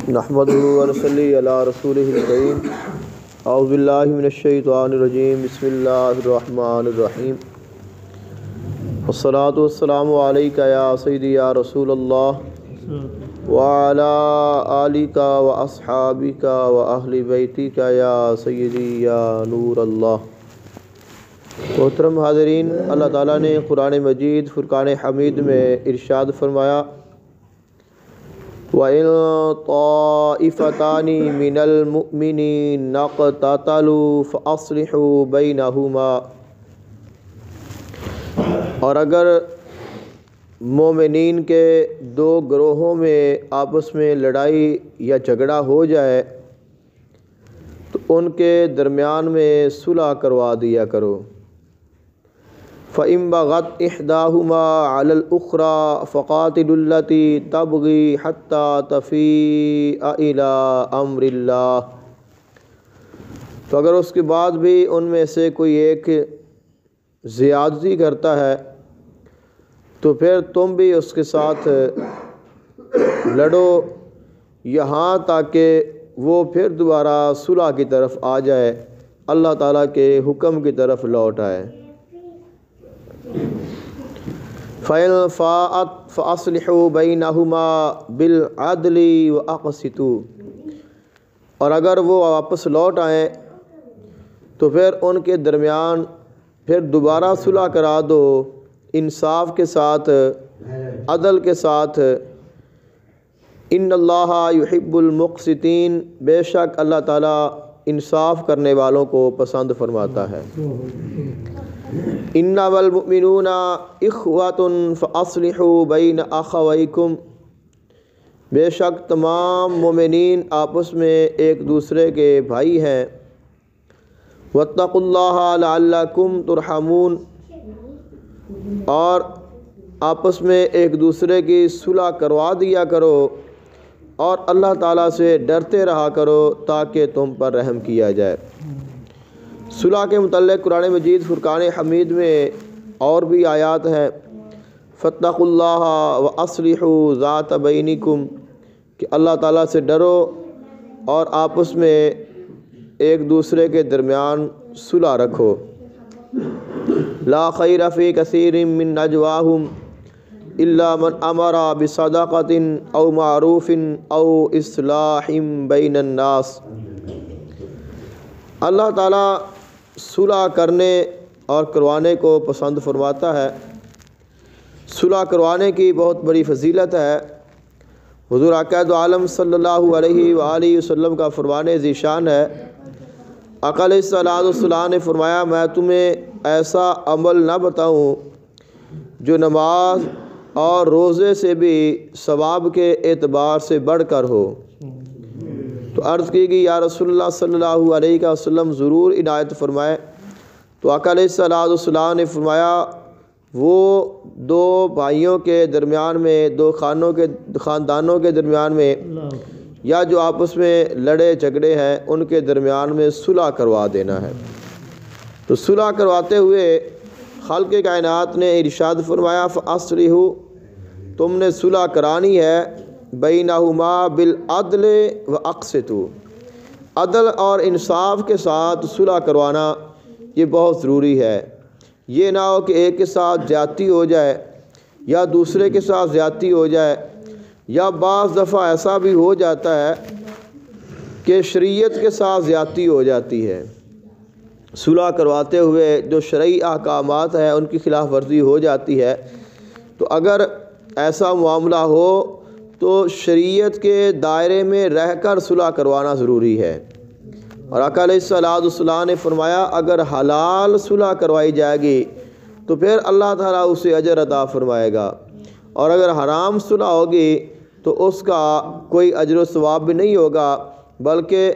نحمده ونصلي على رسوله الكريم اعوذ باللہ من الشیطان الرجیم بسم اللہ الرحمن الرحیم والصلاة والسلام علیک یا سیدی یا رسول اللہ وعلی آلک واصحابک واہل بیتک یا سیدی یا نور اللہ۔ محترم حاضرین، اللہ تعالیٰ نے قرآن مجید فرقان حمید میں ارشاد فرمایا وَإِن طَائِفَتَانِ مِنَ الْمُؤْمِنِينَ اقْتَتَلُوا فَأَصْلِحُوا بَيْنَهُمَا، اور اگر مومنین کے دو گروہوں میں آپس میں لڑائی یا جھگڑا ہو جائے تو ان کے درمیان میں صلح کروا دیا کرو۔ فَإِن بَغَتْ إِحْدَاهُمَا عَلَى الْأُخْرَى فَقَاتِلُوا الَّتِي تَبْغِي حَتَّى تَفِيءَ إِلَىٰ أَمْرِ اللَّهِ، تو اگر اس کے بعد بھی ان میں سے کوئی ایک زیادتی کرتا ہے تو پھر تم بھی اس کے ساتھ لڑو یہاں تاکہ وہ پھر دوبارہ صلح کی طرف آ جائے، اللہ تعالیٰ کے حکم کی طرف لوٹ آئے۔ فَإِن فَاءَتْ فَأَصْلِحُوا بَيْنَهُمَا بِالْعَدْلِ وَأَقْسِطُوا، اور اگر وہ واپس لوٹ آئیں تو پھر ان کے درمیان پھر دوبارہ صلح کرا دو انصاف کے ساتھ، عدل کے ساتھ۔ ان اللہ یحب المقسطین، بے شک اللہ تعالیٰ انصاف کرنے والوں کو پسند فرماتا ہے۔ انما المؤمنون اخوۃ فاصلحوا بین اخویکم، بے شک تمام مومنین آپس میں ایک دوسرے کے بھائی ہیں۔ واتقوا اللہ لعلکم ترحمون، اور آپس میں ایک دوسرے کی صلح کروا دیا کرو اور اللہ تعالیٰ سے ڈرتے رہا کرو تاکہ تم پر رحم کیا جائے۔ صلح کے متعلق قرآن مجید فرقان حمید میں اور بھی آیات ہیں، فاتقوا اللہ واصلحوا ذات بینکم، کہ اللہ تعالیٰ سے ڈرو اور آپس میں ایک دوسرے کے درمیان صلح رکھو۔ لا خیر فی کثیر من نجواہم الا من امر بصدقۃ او معروف او اصلاح بین الناس، اللہ تعالیٰ صلح کرنے اور کروانے کو پسند فرماتا ہے۔ صلح کروانے کی بہت بڑی فضیلت ہے۔ حضور آقا دو عالم صلی اللہ علیہ وآلہ وسلم کا فرمان ذیشان ہے، آقا علیہ الصلوۃ والسلام نے فرمایا میں تمہیں ایسا عمل نہ بتاؤں جو نماز اور روزے سے بھی ثواب کے اعتبار سے بڑھ کر ہو۔ تو عرض کی گئی یا رسول اللہ صلی اللہ علیہ وسلم ضرور عنایت فرمائے۔ تو آقا علیہ الصلوۃ والسلام نے فرمایا وہ دو بھائیوں کے درمیان میں، دو خاندانوں کے درمیان میں، یا جو آپس میں لڑے جھگڑے ہیں ان کے درمیان میں صلح کروا دینا ہے۔ تو صلح کرواتے ہوئے خالق کائنات نے ارشاد فرمایا فَأَصْلِحُوا، تم نے صلح کرانی ہے بینہما بالعدل واقسطوا، عدل اور انصاف کے ساتھ صلح کروانا یہ بہت ضروری ہے۔ یہ نہ ہو کہ ایک کے ساتھ زیادتی ہو جائے یا دوسرے کے ساتھ زیادتی ہو جائے، یا بعض دفعہ ایسا بھی ہو جاتا ہے کہ شریعت کے ساتھ زیادتی ہو جاتی ہے۔ صلح کرواتے ہوئے جو شرعی احکامات ہیں ان کی خلاف ورزی ہو جاتی ہے، تو اگر ایسا معاملہ ہو تو شریعت کے دائرے میں رہ کر صلح کروانا ضروری ہے۔ اور آقا علیہ الصلوۃ والسلام نے فرمایا اگر حلال صلح کروائی جائے گی تو پھر اللہ تعالیٰ اسے اجر عطا فرمائے گا، اور اگر حرام صلح ہوگی تو اس کا کوئی اجر و ثواب بھی نہیں ہوگا، بلکہ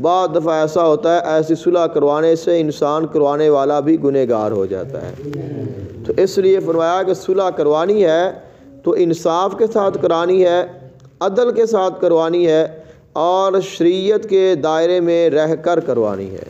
بعض دفعہ ایسا ہوتا ہے ایسی صلح کروانے سے انسان کروانے والا بھی گنہگار ہو جاتا ہے۔ تو اس لیے فرمایا کہ صلح کروانی ہے تو انصاف کے ساتھ کرانی ہے، عدل کے ساتھ کروانی ہے، اور شریعت کے دائرے میں رہ کر کروانی ہے۔